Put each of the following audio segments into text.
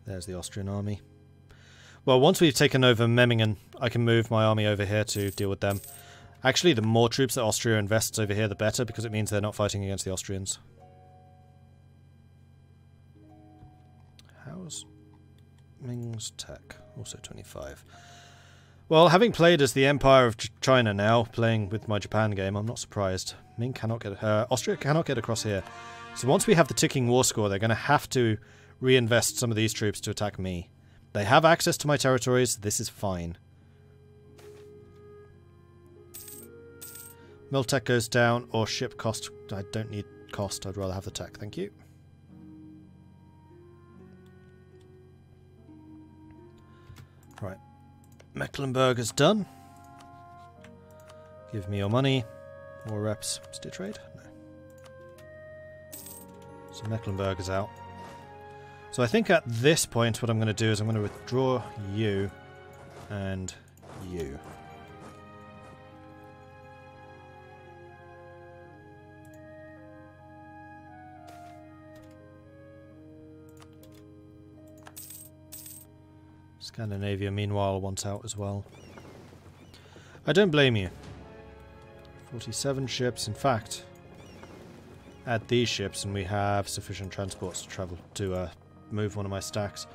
There's the Austrian army. Well, once we've taken over Memmingen, I can move my army over here to deal with them. Actually, the more troops that Austria invests over here, the better, because it means they're not fighting against the Austrians. How's Ming's tech? Also 25. Well, having played as the Empire of China now, playing with my Japan game, I'm not surprised. Ming cannot get... Austria cannot get across here. So once we have the ticking war score, they're going to have to reinvest some of these troops to attack me. They have access to my territories. This is fine. Mill tech goes down, or ship cost. I don't need cost. I'd rather have the tech. Thank you. Right. Mecklenburg is done. Give me your money. More reps. Steer trade? No. So Mecklenburg is out. So I think at this point what I'm going to do is I'm going to withdraw you and you. Scandinavia, meanwhile, wants out as well. I don't blame you. 47 ships. In fact, add these ships and we have sufficient transports to travel to move one of my stacks.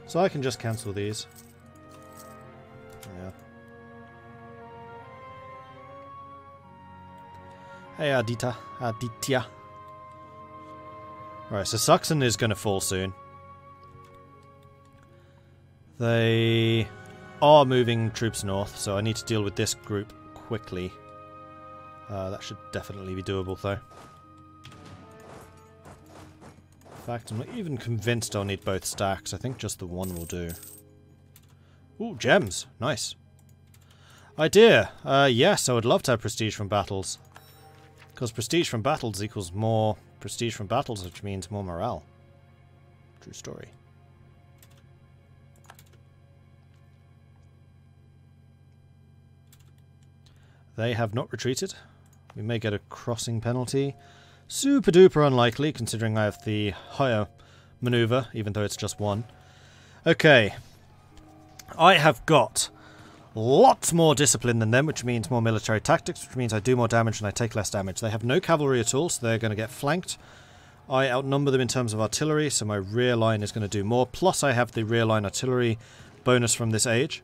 So I can just cancel these. Yeah. Hey, Aditya. Right, so Saxon is going to fall soon. They are moving troops north, so I need to deal with this group quickly. That should definitely be doable, though. In fact, I'm not even convinced I'll need both stacks. I think just the one will do. Ooh, gems. Nice. Idea. Yes, I would love to have prestige from battles. Because prestige from battles equals more prestige from battles, which means more morale. True story. They have not retreated. We may get a crossing penalty. Super duper unlikely, considering I have the higher maneuver, even though it's just one. Okay. I have got lots more discipline than them, which means more military tactics, which means I do more damage and I take less damage. They have no cavalry at all, so they're going to get flanked. I outnumber them in terms of artillery, so my rear line is going to do more. Plus I have the rear line artillery bonus from this age.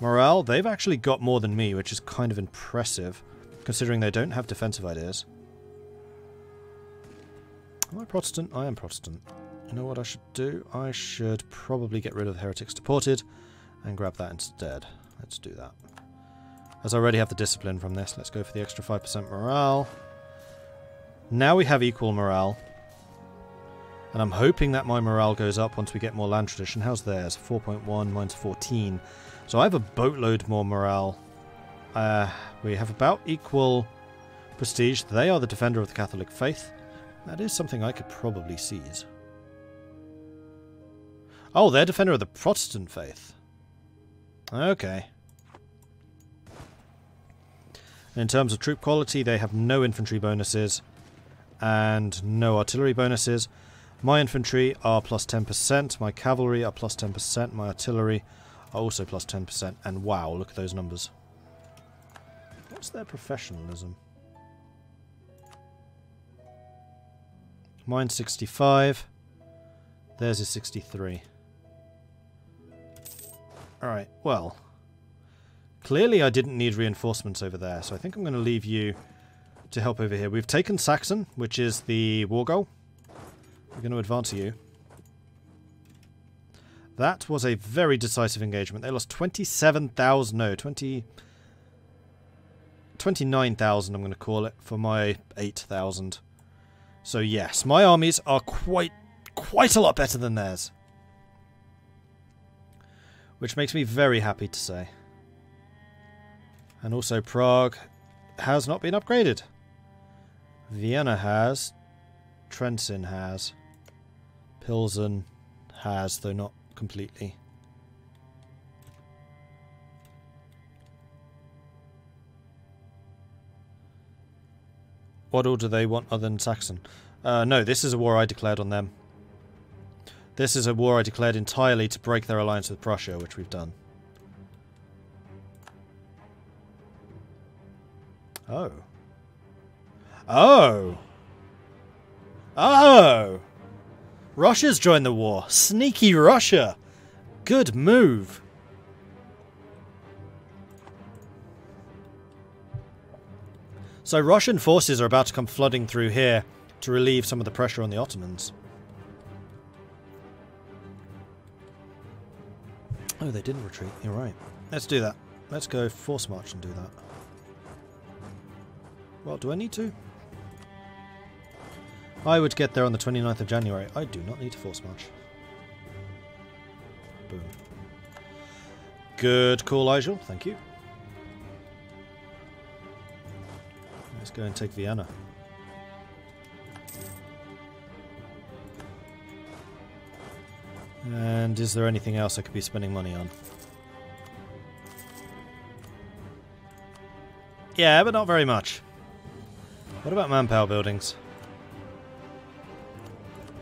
Morale, they've actually got more than me, which is kind of impressive, considering they don't have defensive ideas. Am I Protestant? I am Protestant. You know what I should do? I should probably get rid of heretics deported and grab that instead. Let's do that. As I already have the discipline from this, let's go for the extra 5% morale. Now we have equal morale. And I'm hoping that my morale goes up once we get more land tradition. How's theirs? 4.1, mine's 14. So I have a boatload more morale. We have about equal prestige. They are the defender of the Catholic faith. That is something I could probably seize. Oh, they're defender of the Protestant faith. Okay. In terms of troop quality, they have no infantry bonuses and no artillery bonuses. My infantry are plus 10%, my cavalry are plus 10%, my artillery are also plus 10%, and wow, look at those numbers. What's their professionalism? Mine's 65, theirs is 63. Alright, well, clearly I didn't need reinforcements over there, so I think I'm going to leave you to help over here. We've taken Saxon, which is the war goal. We're going to advance you. That was a very decisive engagement. They lost 27,000, no, 29,000 I'm going to call it, for my 8,000. So yes, my armies are quite a lot better than theirs. Which makes me very happy to say. And also Prague has not been upgraded. Vienna has. Trenčín has. Pilsen has, though not completely. What all do they want other than Saxon? No, this is a war I declared on them. This is a war I declared entirely to break their alliance with Prussia, which we've done. Oh. Oh! Oh! Russia's joined the war. Sneaky Russia! Good move. So Russian forces are about to come flooding through here to relieve some of the pressure on the Ottomans. Oh, they didn't retreat. You're right. Let's do that. Let's go force march and do that. Well, do I need to? I would get there on the 29th of January. I do not need to force march. Boom. Good call, Igel. Thank you. Let's go and take Vienna. And is there anything else I could be spending money on? Yeah, but not very much. What about manpower buildings?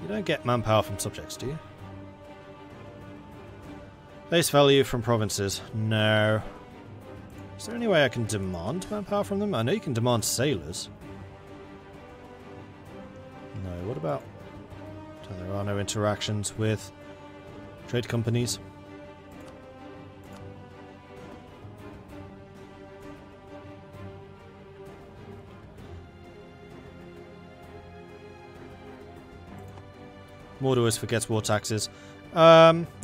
You don't get manpower from subjects, do you? Base value from provinces. No. Is there any way I can demand manpower from them? I know you can demand sailors. No, what about... So there are no interactions with trade companies. Mordred always forgets war taxes.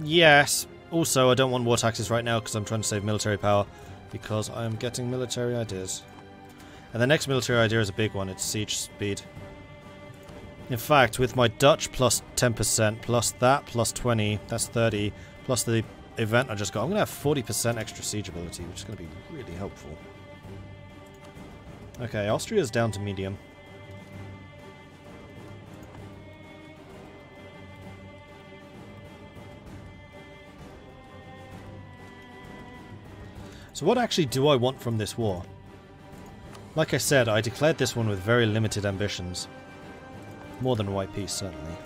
Yes. Also, I don't want war taxes right now because I'm trying to save military power. Because I am getting military ideas. And the next military idea is a big one. It's siege speed. In fact, with my Dutch plus 10%, plus that, plus 20, that's 30, plus the event I just got, I'm going to have 40% extra siege ability, which is going to be really helpful. Okay, Austria's down to medium. So what actually do I want from this war? Like I said, I declared this one with very limited ambitions. More than white peace, certainly.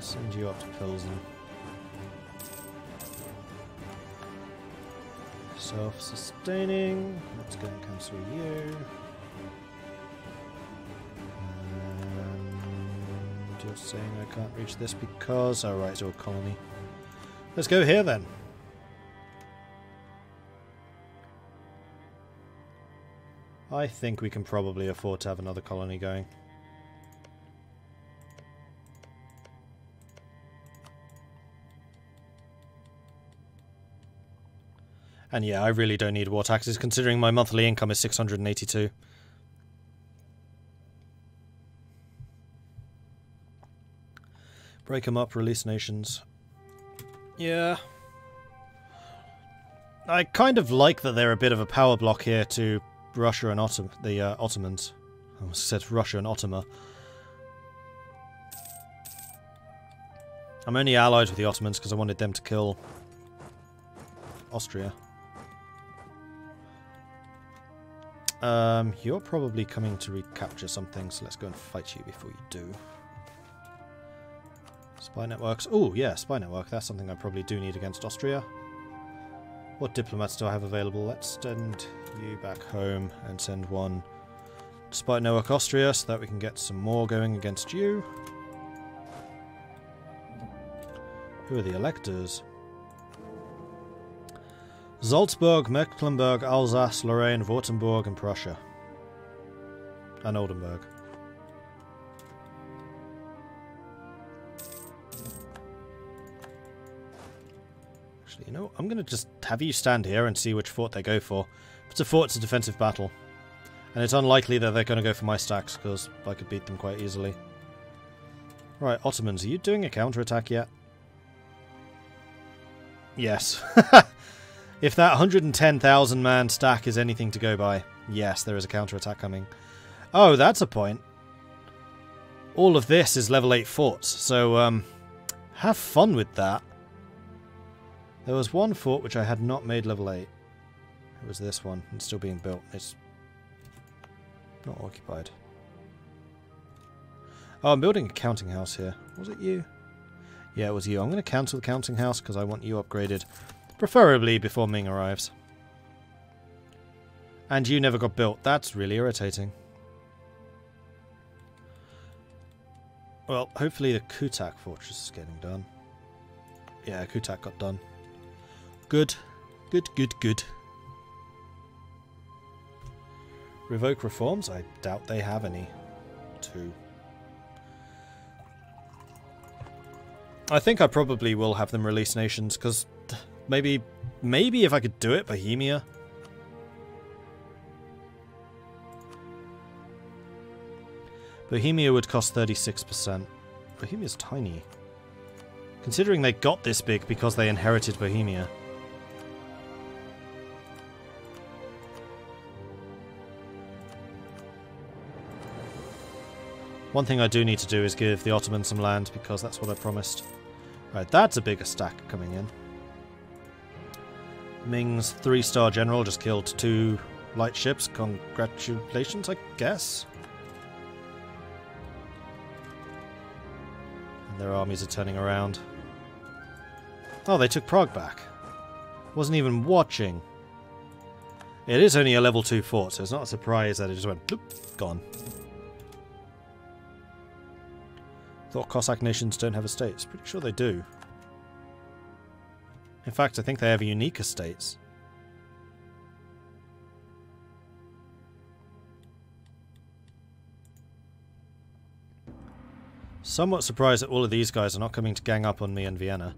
Send you up to Pilsen. Self-sustaining. Let's go and cancel you. And you're saying I can't reach this because... Oh, right, it's your colony. Let's go here then. I think we can probably afford to have another colony going. And yeah, I really don't need war taxes considering my monthly income is 682. Break them up, release nations. Yeah. I kind of like that they're a bit of a power block here to Russia and the Ottomans. I almost said Russia and Ottoman. I'm only allied with the Ottomans because I wanted them to kill Austria. You're probably coming to recapture something, so let's go and fight you before you do. Spy networks. Oh, yeah, spy network. That's something I probably do need against Austria. What diplomats do I have available? Let's send you back home and send one spy network Austria so that we can get some more going against you. Who are the electors? Salzburg, Mecklenburg, Alsace, Lorraine, Württemberg, and Prussia. And Oldenburg. Actually, you know, I'm going to just have you stand here and see which fort they go for. If it's a fort, it's a defensive battle. And it's unlikely that they're going to go for my stacks, because I could beat them quite easily. Right, Ottomans, are you doing a counterattack yet? Yes. If that 110,000 man stack is anything to go by, yes, there is a counterattack coming. Oh, that's a point. All of this is level 8 forts, so have fun with that. There was one fort which I had not made level 8. It was this one. It's still being built. It's not occupied. Oh, I'm building a counting house here. Was it you? Yeah, it was you. I'm going to cancel the counting house because I want you upgraded. Preferably before Ming arrives. And you never got built. That's really irritating. Well, hopefully the Kutak fortress is getting done. Yeah, Kutak got done. Good. Good, good, good. Revoke reforms? I doubt they have any. 2. I think I probably will have them release nations, because maybe if I could do it, Bohemia. Bohemia would cost 36%. Bohemia's tiny. Considering they got this big because they inherited Bohemia. One thing I do need to do is give the Ottomans some land, because that's what I promised. Right, that's a bigger stack coming in. Ming's 3-star general just killed 2 light ships. Congratulations, I guess. And their armies are turning around. Oh, they took Prague back. Wasn't even watching. It is only a level 2 fort, so it's not a surprise that it just went bloop, gone. Thought Cossack nations don't have estates. Pretty sure they do. In fact, I think they have unique estates. Somewhat surprised that all of these guys are not coming to gang up on me in Vienna.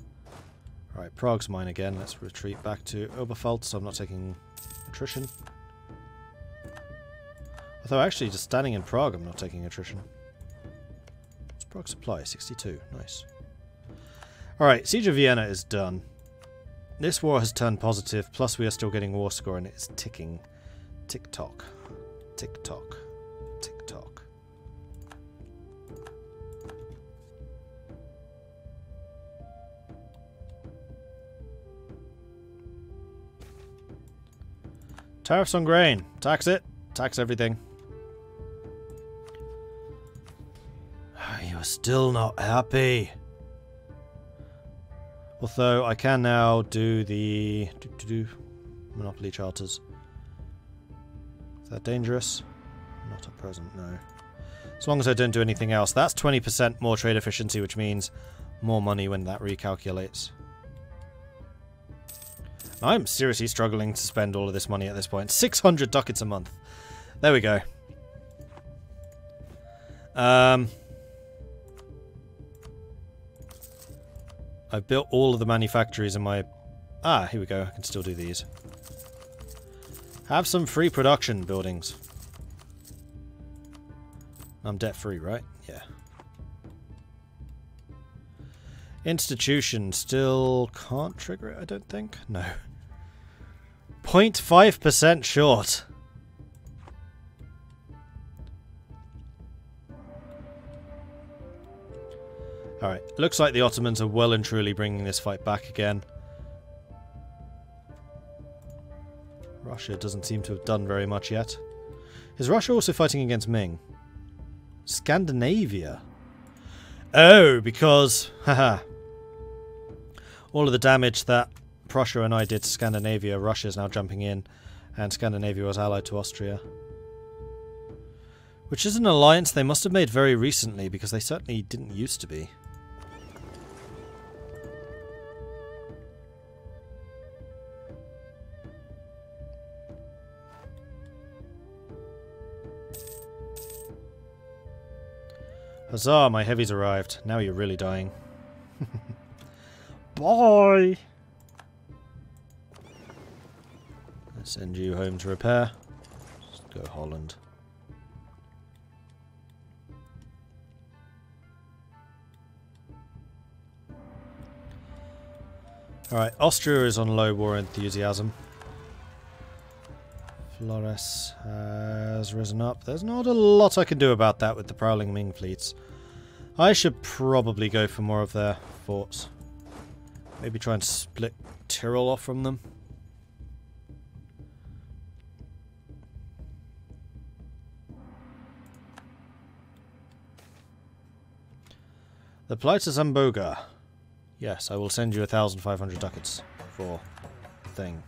Alright, Prague's mine again. Let's retreat back to Oberpfalz, so I'm not taking attrition. Although actually, just standing in Prague, I'm not taking attrition. Prague supply, 62. Nice. Alright, Siege of Vienna is done. This war has turned positive, plus we are still getting war score, and it's ticking. Tick-tock. Tick-tock. Tick-tock. Tariffs on grain. Tax it. Tax everything. You're still not happy. Although I can now do the monopoly charters. Is that dangerous? Not at present, no. As long as I don't do anything else. That's 20% more trade efficiency, which means more money when that recalculates. I'm seriously struggling to spend all of this money at this point. 600 ducats a month. There we go. I've built all of the manufactories in my... Ah, here we go. I can still do these. Have some free production buildings. I'm debt-free, right? Yeah. Institution still can't trigger it, I don't think. No. 0.5% short. Alright, looks like the Ottomans are well and truly bringing this fight back again. Russia doesn't seem to have done very much yet. Is Russia also fighting against Ming? Scandinavia? Oh, because... Haha. All of the damage that Prussia and I did to Scandinavia, Russia is now jumping in, and Scandinavia was allied to Austria. Which is an alliance they must have made very recently, because they certainly didn't used to be. Huzzah, my heavies arrived. Now you're really dying. Bye! Let's send you home to repair. Just go Holland. Alright, Austria is on low war enthusiasm. Flores has risen up. There's not a lot I can do about that with the prowling Ming fleets. I should probably go for more of their forts. Maybe try and split Tyrol off from them. The plight to Zamboga. Yes, I will send you 1,500 ducats for thing.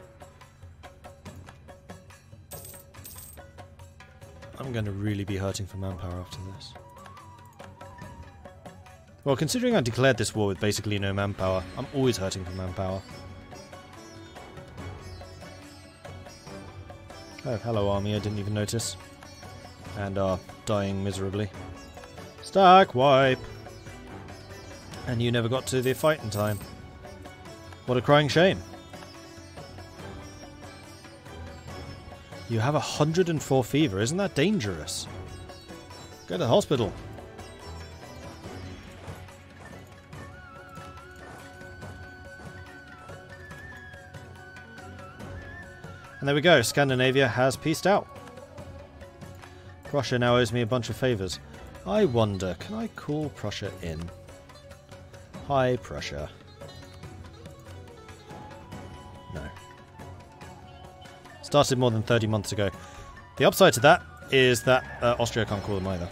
I'm going to really be hurting for manpower after this. Well, considering I declared this war with basically no manpower, I'm always hurting for manpower. Oh, hello army, I didn't even notice. And are dying miserably. Stack wipe! And you never got to the fight in time. What a crying shame. You have 104 fever, isn't that dangerous? Go to the hospital. And there we go, Scandinavia has peaced out. Prussia now owes me a bunch of favours. I wonder, can I call Prussia in? Hi, Prussia. No. Started more than 30 months ago. The upside to that is that Austria can't call them either.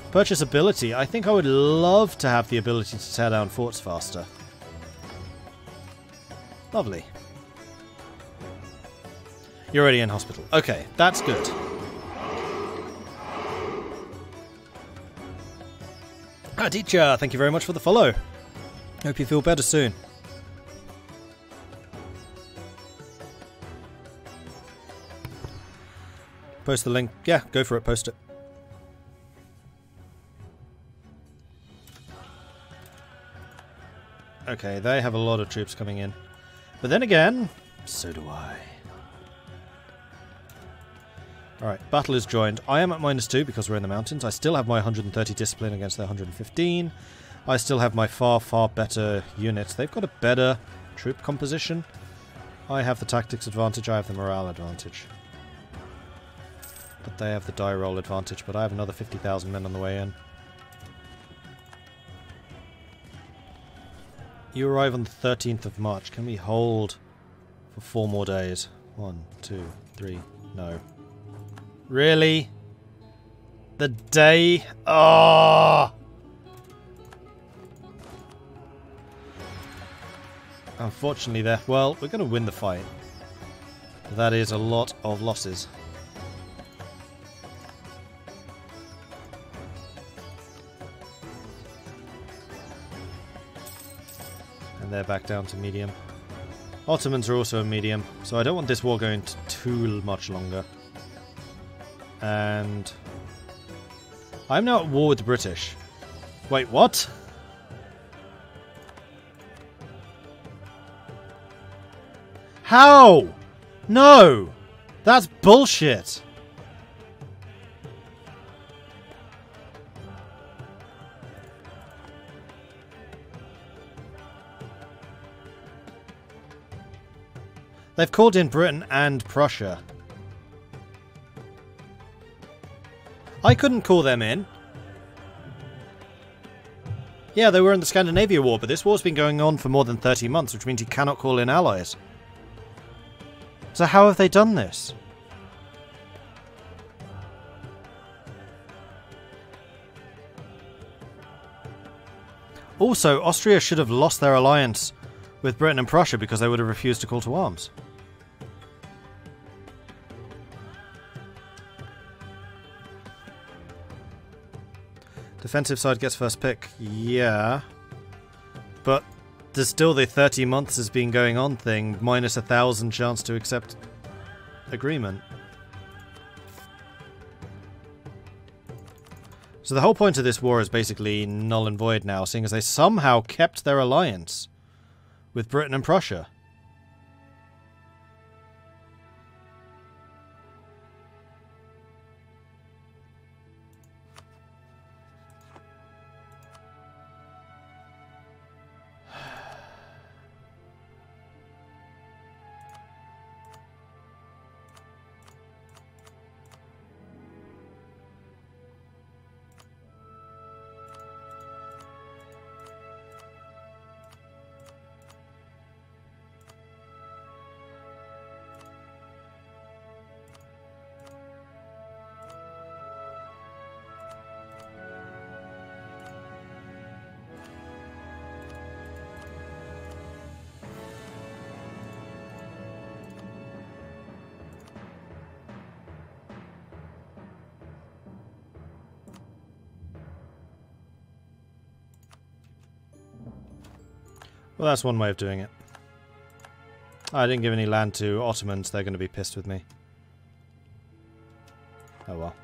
Purchase ability. I think I would love to have the ability to tear down forts faster. Lovely. You're already in hospital. Okay, that's good. Ah, teacher, thank you very much for the follow. Hope you feel better soon. Post the link. Yeah, go for it, post it. Okay, they have a lot of troops coming in. But then again, so do I. Alright, battle is joined. I am at -2 because we're in the mountains. I still have my 130 discipline against their 115. I still have my far, far better units. They've got a better troop composition. I have the tactics advantage, I have the morale advantage. But they have the die roll advantage, but I have another 50,000 men on the way in. You arrive on the 13th of March. Can we hold for 4 more days? 1, 2, 3, no. Really? The day? Oh! Unfortunately, well, we're going to win the fight. That is a lot of losses. And they're back down to medium. Ottomans are also a medium, so I don't want this war going too much longer. And I'm now at war with the British. Wait, what? How? No! That's bullshit! They've called in Britain and Prussia. I couldn't call them in. Yeah, they were in the Scandinavia War, but this war's been going on for more than 30 months, which means you cannot call in allies. So how have they done this? Also, Austria should have lost their alliance with Britain and Prussia because they would have refused to call to arms. Defensive side gets first pick. Yeah. But there's still the 30 months has been going on thing, minus 1,000 chance to accept agreement. So the whole point of this war is basically null and void now, seeing as they somehow kept their alliance with Britain and Prussia. Well, that's one way of doing it. I didn't give any land to Ottomans. They're going to be pissed with me. Oh well.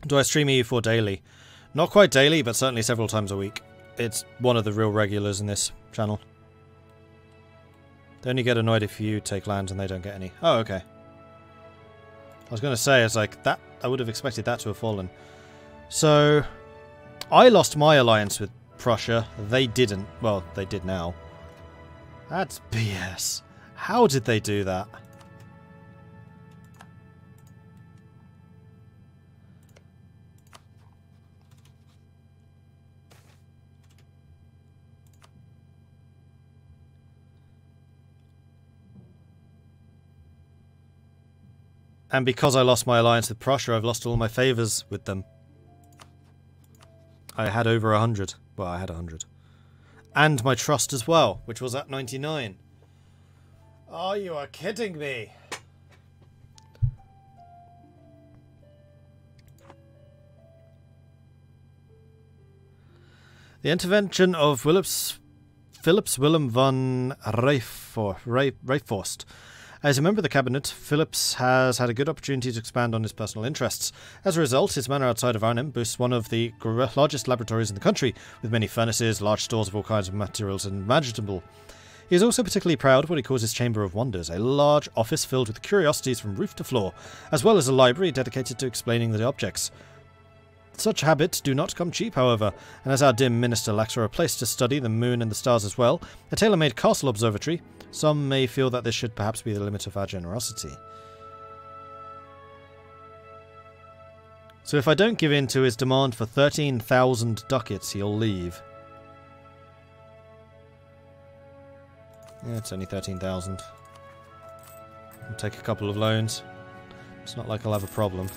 Do I stream EU4 daily? Not quite daily, but certainly several times a week. It's one of the real regulars in this channel. They only get annoyed if you take land and they don't get any. Oh, okay. I was going to say, it's like, that. I would have expected that to have fallen. So, I lost my alliance with Prussia. They didn't. Well, they did now. That's BS. How did they do that? And because I lost my alliance with Prussia, I've lost all my favours with them. I had over 100. Well, I had 100. And my trust as well, which was at 99. Oh, you are kidding me. The intervention of Philips Willem van Rieforst. As a member of the cabinet, Philips has had a good opportunity to expand on his personal interests. As a result, his manor outside of Arnhem boasts one of the largest laboratories in the country, with many furnaces, large stores of all kinds of materials and imaginable. He is also particularly proud of what he calls his Chamber of Wonders, a large office filled with curiosities from roof to floor, as well as a library dedicated to explaining the objects. Such habits do not come cheap, however, and as our dim minister lacks for a place to study the moon and the stars as well, a tailor-made castle observatory, some may feel that this should perhaps be the limit of our generosity. So if I don't give in to his demand for 13,000 ducats, he'll leave. Yeah, it's only 13,000. I'll take a couple of loans. It's not like I'll have a problem.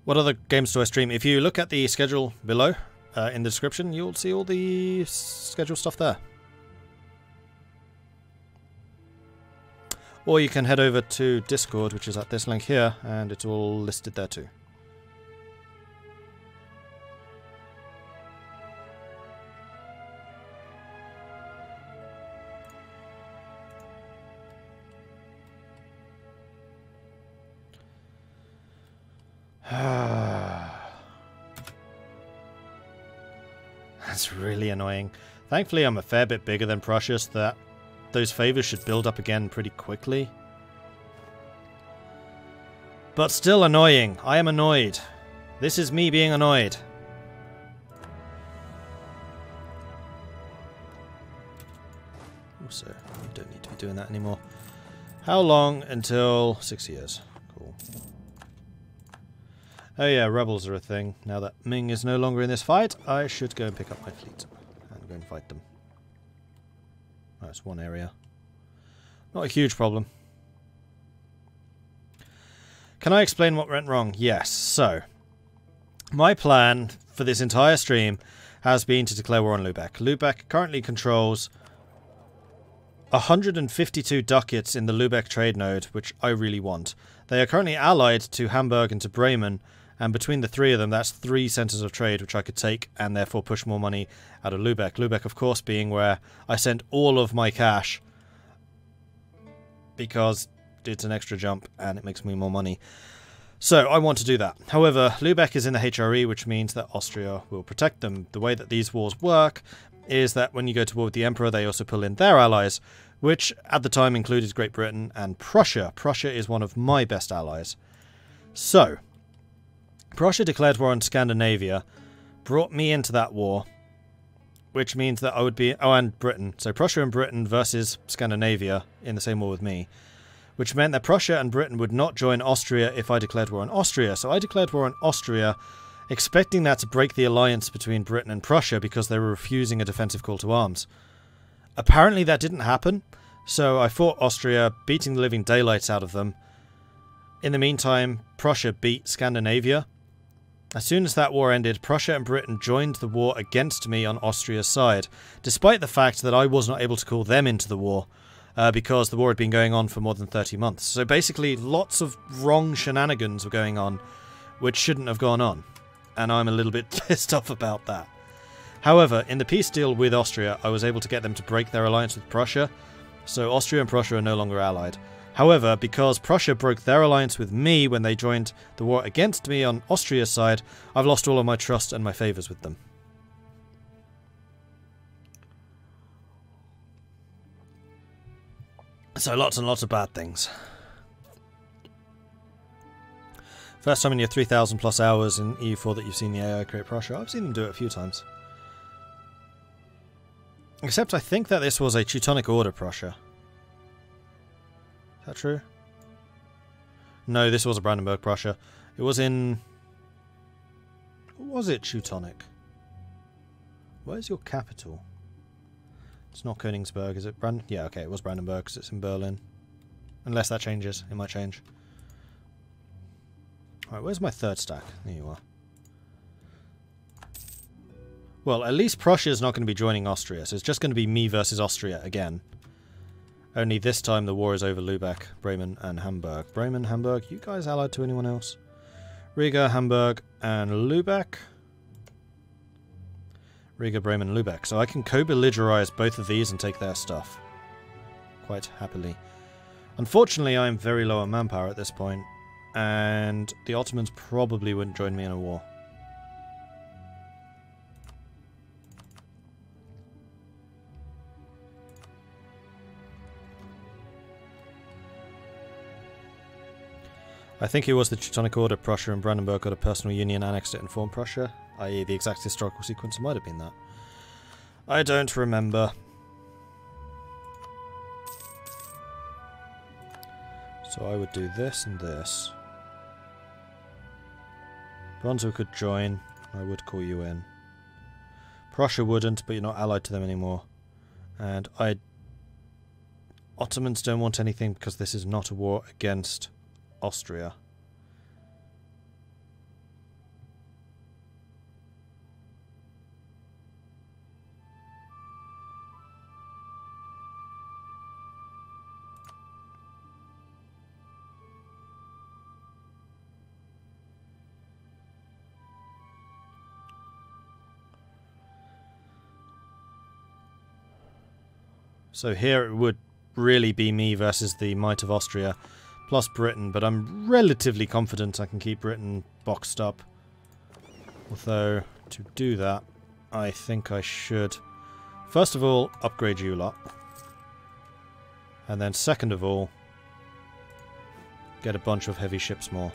What other games do I stream? If you look at the schedule below, in the description, you'll see all the schedule stuff there. Or you can head over to Discord, which is at this link here, and it's all listed there too. That's really annoying. Thankfully, I'm a fair bit bigger than Prussia, so that those favours should build up again pretty quickly. But still annoying. I am annoyed. This is me being annoyed. Also, you don't need to be doing that anymore. How long until 6 years? Cool. Oh yeah, rebels are a thing. Now that Ming is no longer in this fight, I should go and pick up my fleet and go and fight them. Oh, it's one area. Not a huge problem. Can I explain what went wrong? Yes. So, my plan for this entire stream has been to declare war on Lübeck. Lübeck currently controls 152 ducats in the Lübeck trade node, which I really want. They are currently allied to Hamburg and to Bremen, and between the three of them, that's 3 centres of trade which I could take and therefore push more money out of Lübeck. Lübeck, of course, being where I sent all of my cash because it's an extra jump and it makes me more money. So I want to do that. However, Lübeck is in the HRE, which means that Austria will protect them. The way that these wars work is that when you go to war with the Emperor, they also pull in their allies, which at the time included Great Britain and Prussia. Prussia is one of my best allies. So, Prussia declared war on Scandinavia, brought me into that war, which means that I would be... Oh, and Britain. So Prussia and Britain versus Scandinavia in the same war with me, which meant that Prussia and Britain would not join Austria if I declared war on Austria. So I declared war on Austria, expecting that to break the alliance between Britain and Prussia because they were refusing a defensive call to arms. Apparently that didn't happen, so I fought Austria, beating the living daylights out of them. In the meantime, Prussia beat Scandinavia. As soon as that war ended, Prussia and Britain joined the war against me on Austria's side, despite the fact that I was not able to call them into the war, because the war had been going on for more than 30 months. So basically, lots of wrong shenanigans were going on, which shouldn't have gone on, and I'm a little bit pissed off about that. However, in the peace deal with Austria, I was able to get them to break their alliance with Prussia, so Austria and Prussia are no longer allied. However, because Prussia broke their alliance with me when they joined the war against me on Austria's side, I've lost all of my trust and my favours with them. So lots and lots of bad things. First time in your 3,000 plus hours in EU4 that you've seen the AI create Prussia. I've seen them do it a few times. Except I think that this was a Teutonic Order Prussia. Is that true? No, this was a Brandenburg Prussia. It was in... Was it Teutonic? Where's your capital? It's not Königsberg, is it? Yeah, okay, it was Brandenburg because it's in Berlin. Unless that changes. It might change. Alright, where's my third stack? There you are. Well, at least Prussia's not going to be joining Austria, so it's just going to be me versus Austria again. Only this time the war is over Lübeck, Bremen, and Hamburg. Bremen, Hamburg, you guys allied to anyone else? Riga, Hamburg, and Lübeck. Riga, Bremen, and Lübeck. So I can co-belligerize both of these and take their stuff. Quite happily. Unfortunately, I'm very low on manpower at this point, and the Ottomans probably wouldn't join me in a war. I think it was the Teutonic Order. Prussia and Brandenburg got a personal union, annexed it, and formed Prussia, i.e. the exact historical sequence might have been that. I don't remember. So I would do this and this. Brunswick could join. I would call you in. Prussia wouldn't, but you're not allied to them anymore. And Ottomans don't want anything because this is not a war against Austria. So here it would really be me versus the might of Austria. Plus Britain, but I'm relatively confident I can keep Britain boxed up. Although, to do that, I think I should, first of all, upgrade you lot. And then second of all, get a bunch of heavy ships more.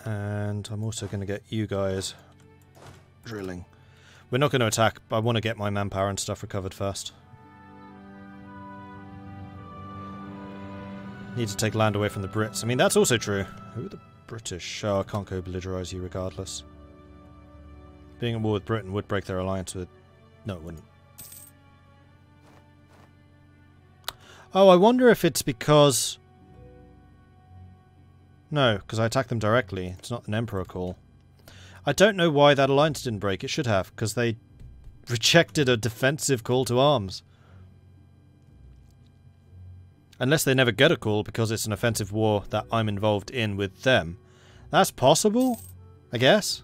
And I'm also going to get you guys drilling. We're not going to attack, but I want to get my manpower and stuff recovered first. Need to take land away from the Brits. I mean, that's also true. Who are the British? Oh, I can't co-belligerize you regardless. Being at war with Britain would break their alliance with... No, it wouldn't. Oh, I wonder if it's because... No, because I attacked them directly. It's not an Emperor call. I don't know why that alliance didn't break. It should have, because they rejected a defensive call to arms. Unless they never get a call because it's an offensive war that I'm involved in with them. That's possible, I guess.